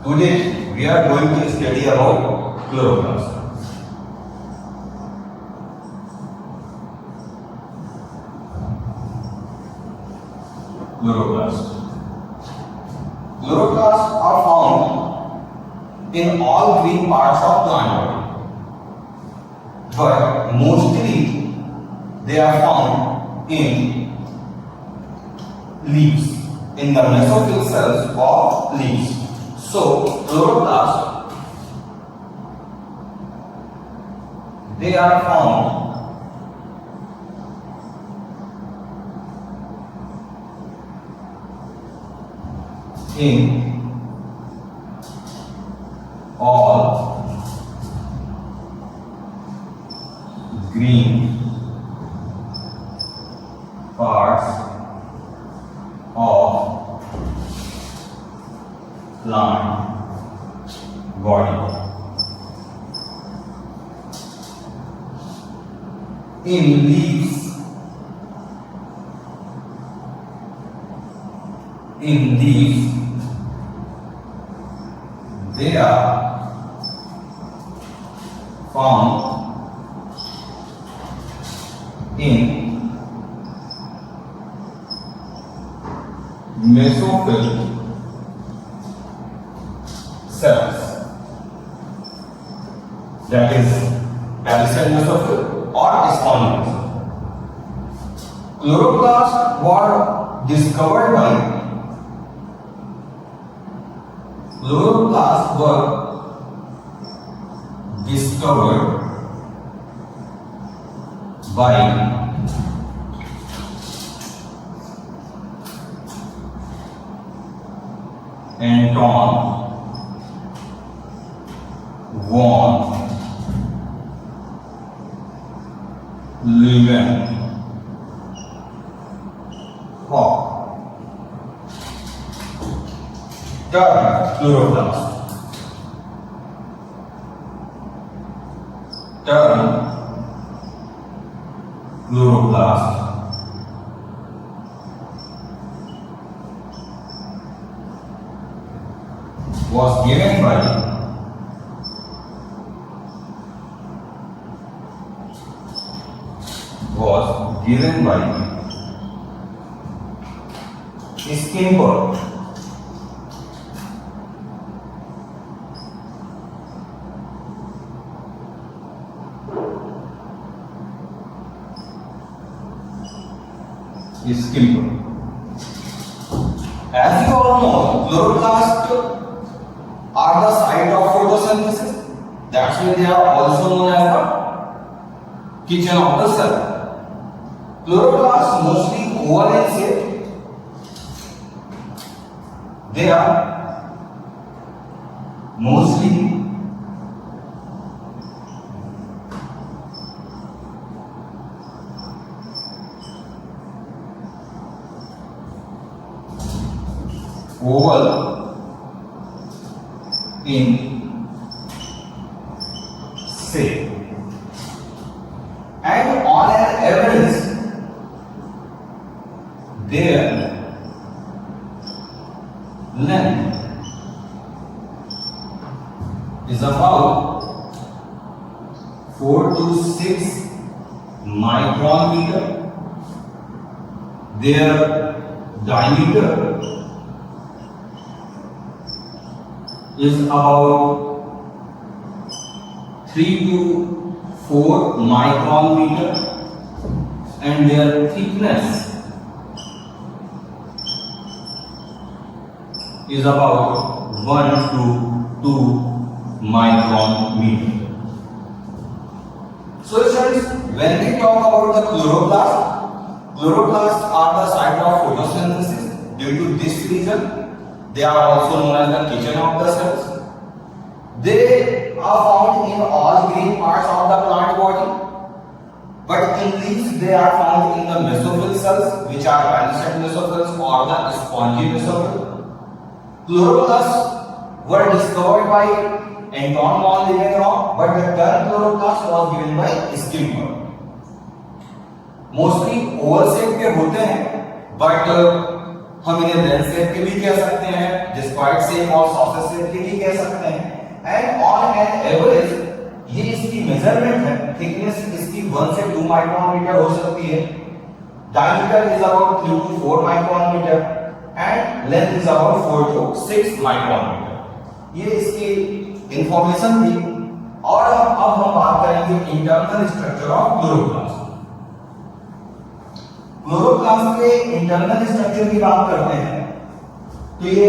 Today we are going to study about chloroplast. Chloroplasts are found in all green parts of plant body, but mostly they are found in leaves, in the mesophyll cells of leaves. So chloroplasts, they are found in all green parts of plant body. In leaves, they are found in mesophyll cells, that is palisade mesophyll or small mesophyll. Chloroplasts were discovered by Anton von Leeuwenhoek. Term chloroplast was given by Skimper. As you all know, chloroplasts are the site of photosynthesis. That's why they are also known as the kitchen of the cell. Chloroplasts mostly oval in shape. They are mostly oval in shape, and on an average their length is about 4 to 6 micron meter. Their diameter is about 3 to 4 micron meter, and their thickness is about 1 to 2 micron meter. So friends, when we talk about the chloroplasts are the site of photosynthesis. Due to this reason, they are also known as the kitchen of the cells. They are found in all green parts of the plant body, but in leaves they are found in the mesophyll cells, which are palisade mesophylls or the spongy mesophyll. Chloroplasts were discovered by Anton von Leeuwenhoek, but the term chloroplast was given by Skimper. Mostly oval shape के होते हैं, but हम इन्हें lens shape के भी कह सकते हैं, डिस्क्वाइड शेप और सॉसेज शेप के भी कह सकते हैं। एंड ऑन एन एवरेज ये इसकी मेजरमेंट है, थिकनेस इसकी 1 से 2 माइक्रोन मीटर हो सकती है, diameter is about 3 to 4 micron metre and length is about 4 to 6 micron metre. ये इसकी इंफॉर्मेशन थी। और अब हम बात करेंगे internal structure of chloroplast. Chloroplast के इंटरनल स्ट्रक्चर की बात करते हैं तो ये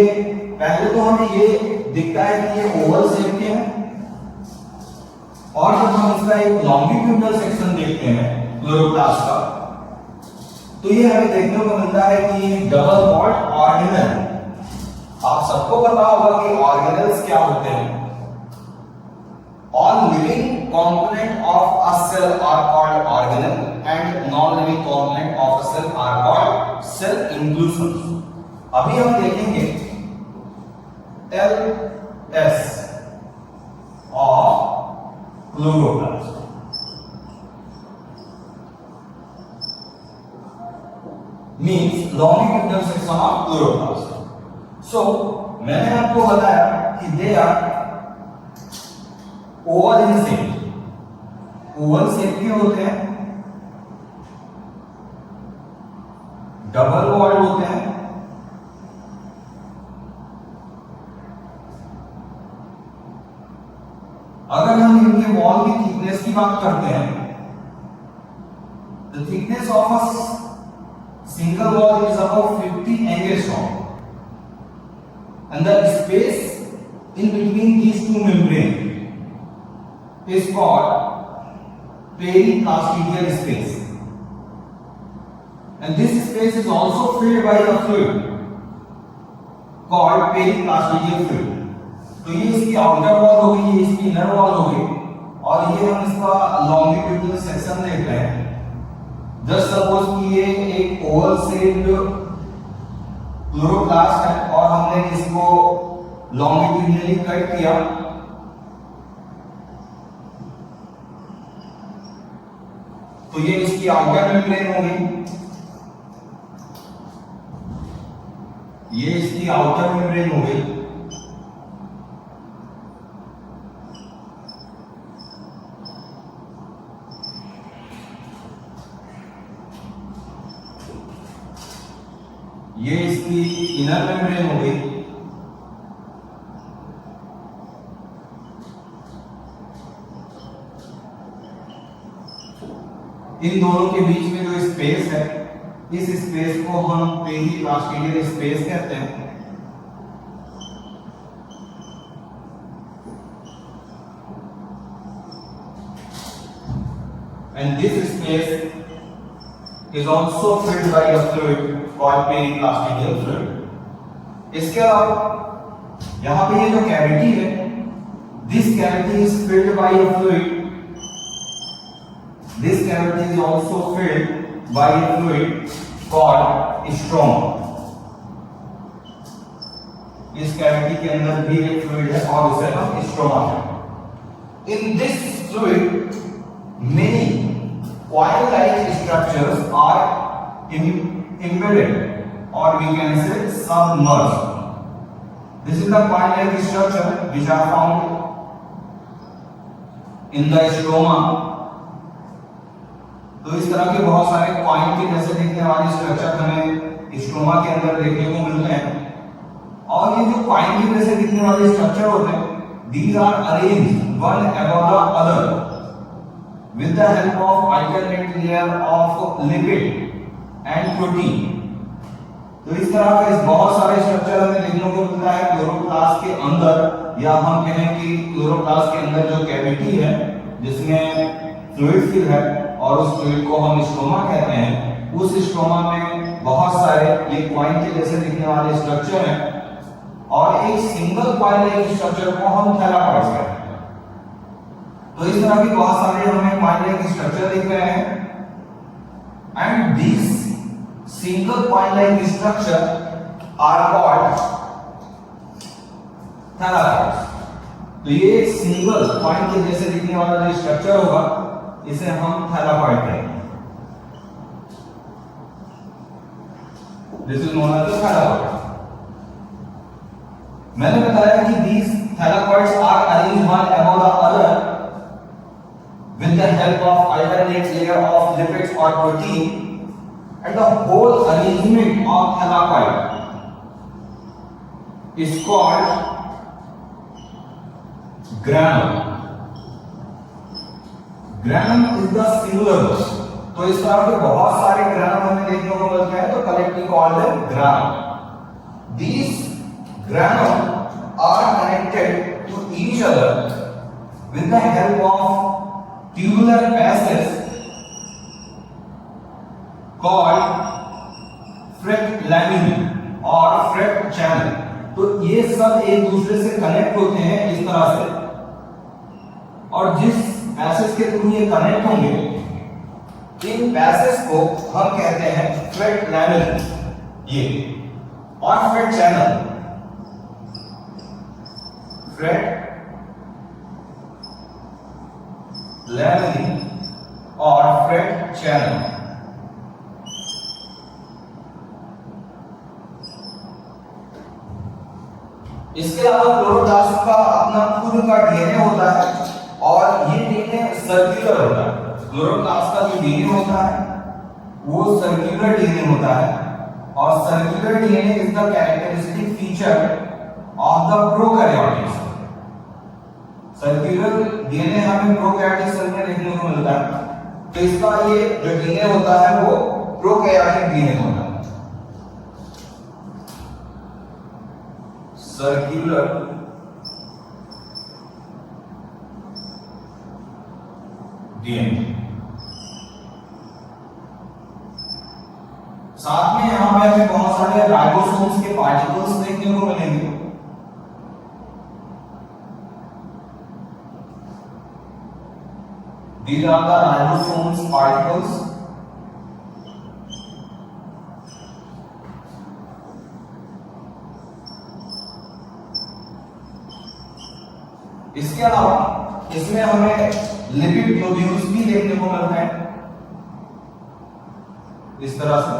पहले तो हमें ये दिखता है कि ये ओवल शेप के हैं, और जब हम इसका एक लॉन्गिट्यूडनल सेक्शन देखते हैं क्लोरोप्लास्ट का तो ये हमें देखने को मिलता है कि ये डबल वॉल्ड ऑर्गेनेल। आप सबको पता होगा कि ऑर्गेनेल्स क्या होते हैं। All living component of a cell are called organelle and non-living component of a cell are called cell inclusions. अभी हम देखेंगे LS of chloroplast. Means longitudinal section of chloroplast. So मैंने आपको बताया कि they are oval in shape. Oval shape के होते हैं, डबल वॉल्ड होते हैं, अगर हम इनके वॉल की थिकनेस की बात करते हैं, the thickness of a single wall is about 50 angstrom and the space in between these two membranes is called periplastidial space, and this space is also filled by a fluid called periplastidial fluid. तो ये इसकी outer wall हो गई, ये इसकी inner wall हो गई, और ये हम इसका लॉन्गिट्यूडनल सेक्शन देख रहे हैं। जस्ट सपोज कि ये एक ओवल शेप्ड क्लोरोप्लास्ट है और हमने इसको लॉन्गिट्यूडनली कट किया, तो ये इसकी आउटर मेम्ब्रेन होगी, ये इसकी आउटर मेम्ब्रेन हो गई, ये इसकी इनर मेम्ब्रेन हो गई, इन दोनों के बीच में जो स्पेस है, इस स्पेस को हम पेरीप्लास्टिडियल स्पेस कहते हैं। And this space is also filled by a fluid called periplastidial fluid. इसके अलावा यहाँ पे ये जो कैविटी है, this cavity is filled by a fluid. This cavity is also filled by a fluid called stroma. इस कैविटी के अंदर भी एक फ्लूइड है और उसे हम स्ट्रोमा कहते हैं। In this fluid, many coil-like structures are embedded, or we can say submerged. This is the coil-like structure which are found in the stroma. तो इस तरह के बहुत सारे कॉइन के जैसे दिखने वाले स्ट्रक्चर हमें स्ट्रोमा के अंदर देखने को मिलते हैं, और ये जो कॉइन के जैसे दिखने वाले स्ट्रक्चर होते हैं, these are arranged one above the other with the help of alternate layer of lipid and protein. तो इस तरह के बहुत सारे स्ट्रक्चर हमें देखने को मिलता है क्लोरोप्लास्ट के अंदर, या हम कहें कि क्लोरोप्लास्ट के अंदर जो कैविटी है जिसमें फ्लूइड फिल है और उस फ्लूइड को हम स्ट्रोमा कहते हैं, उस स्ट्रोमा में बहुत सारे ये कॉइन के जैसे दिखने वाले स्ट्रक्चर हैं, और एक सिंगल कॉइल-लाइक स्ट्रक्चर को हम थैलापॉइड्स कहते हैं। तो इस तरह के बहुत सारे हमें कॉइल-लाइक स्ट्रक्चर दिख रहे हैं, and this single coil like structure are called thylakoids. तो ये एक सिंगल कॉइन के जैसे दिखने वाला जो स्ट्रक्चर होगा, इसे हम थैलापॉइड कहेंगे। This is known as the thylakoid. मैंने बताया कि these thylakoids are arranged one above the other with the help of alternate layer of lipids or protein, and the whole arrangement of thylakoid is called granum. Granum is the singular word. तो इस तरह के बहुत सारे ग्रानम हमें देखने को मिलते हैं, तो कलेक्टिवली कॉल्ड है ग्रानम। These granum are connected to each other with the help of tubular passages called Freight laminae or Freight channel। तो ये सब एक दूसरे से कनेक्ट होते हैं इस तरह से, और जिस पैसेज के थ्रू ये कनेक्ट होंगे, इन पैसेज को हम कहते हैं Freight laminae ये, और Freight channel। Freight laminae और Freight channel। इसके अलावा क्लोरोप्लास्ट का अपना खुद का डीएनए होता है, और ये डीएनए सर्कुलर होता है। क्लोरोप्लास्ट का जो डीएनए होता है वो सर्कुलर डीएनए होता है, और circular DNA is the characteristic feature of the prokaryotic. Circular DNA हमें प्रोकैरियोटिक सेल में देखने को मिलता है, तो इसका ये जो डीएनए होता है वो प्रोकैरियोटिक डीएनए होता है। Circular DNA. साथ में यहां पे हमें बहुत सारे राइबोसोम्स के पार्टिकल्स देखने को मिलेंगे। These are the ribosomes particles। इसके अलावा इसमें हमें लिपिड ग्लोब्यूल्स भी देखने को मिलते हैं इस तरह से,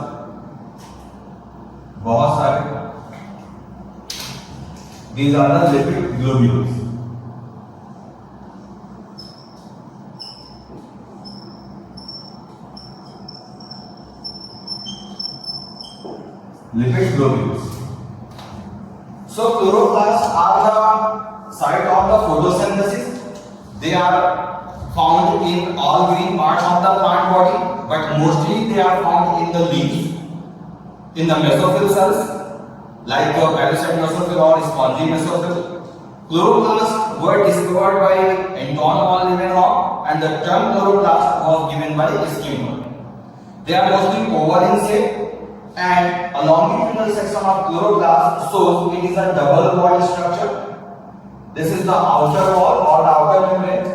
बहुत सारे। These are the lipid globules। Lipid globules। So chloroplasts are the site of the photosynthesis। They are found in all green parts of the plant body, but mostly they are found in the leaves, in the mesophyll cells, like the palisade mesophyll or spongy mesophyll. Chloroplasts were discovered by Anton van Leeuwenhoek, and the term chloroplast was given by Skinner. They are mostly oval in shape, and a longitudinal section of chloroplast shows it is a double wall structure. This is the outer wall or the outer membrane.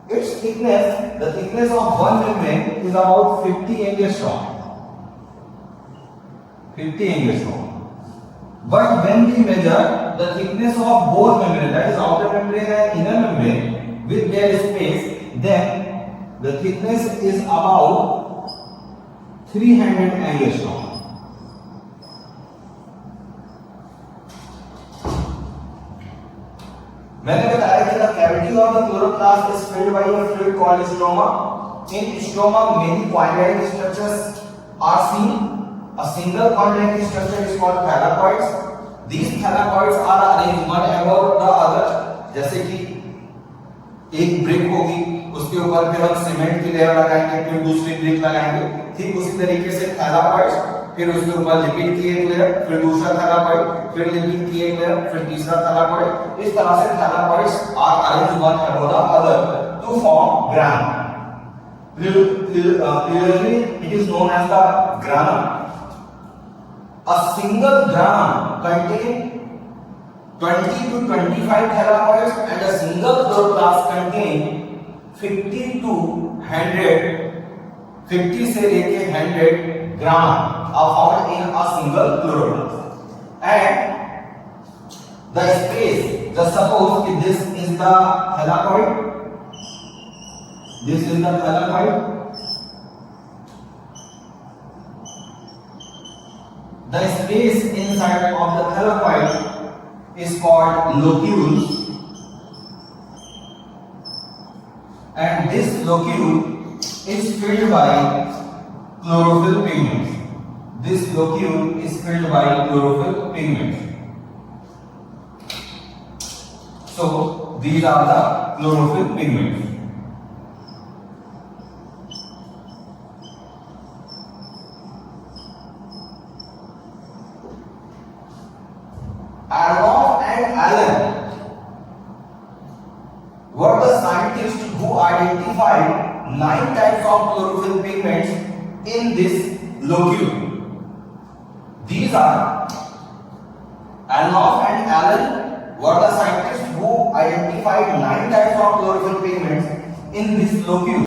Its thickness, the thickness of one membrane is about 50 angstrom. 50 angstrom. But when we measure the thickness of both membranes, that is outer membrane and inner membrane, with their space, then the thickness is about 300 angstrom. मैंने बताया कि the cavity of the chloroplast is filled by a fluid called stroma. In stroma, many quadratic structures are seen. A single quadratic structure is called thylakoids. These thylakoids are arranged one above the other. जैसे कि एक brick होगी, उसके ऊपर फिर हम cement की layer लगाएंगे, फिर दूसरी ब्रिक लगाएंगे, ठीक उसी तरीके से thylakoids, फिर उसके ऊपर लिपिड की एक लेयर, फिर दूसरा thylakoid, फिर लिपिड की एक लेयर, फिर तीसरा thylakoid। इस तरह से thylakoids are arranged one above the other to form granum। Clearly, it is known as the granum। A single granum contains 20 to 25 thylakoids, and a single chloroplast contains 50 to 100, 50 से लेके 100 ग्राम are found in a single chloroplast। And the space, just suppose that this is the thylakoid, this is the thylakoid, The space inside of the thylakoid is called locule, and this locule is filled by chlorophyll pigments. This locule is filled by chlorophyll pigments. So these are the chlorophyll pigments. Adolf and Allen were the scientists who identified 9 types of chlorophyll pigments in this locule. These are Adolf and Allen were the scientists who identified 9 types of chlorophyll pigments in this locule.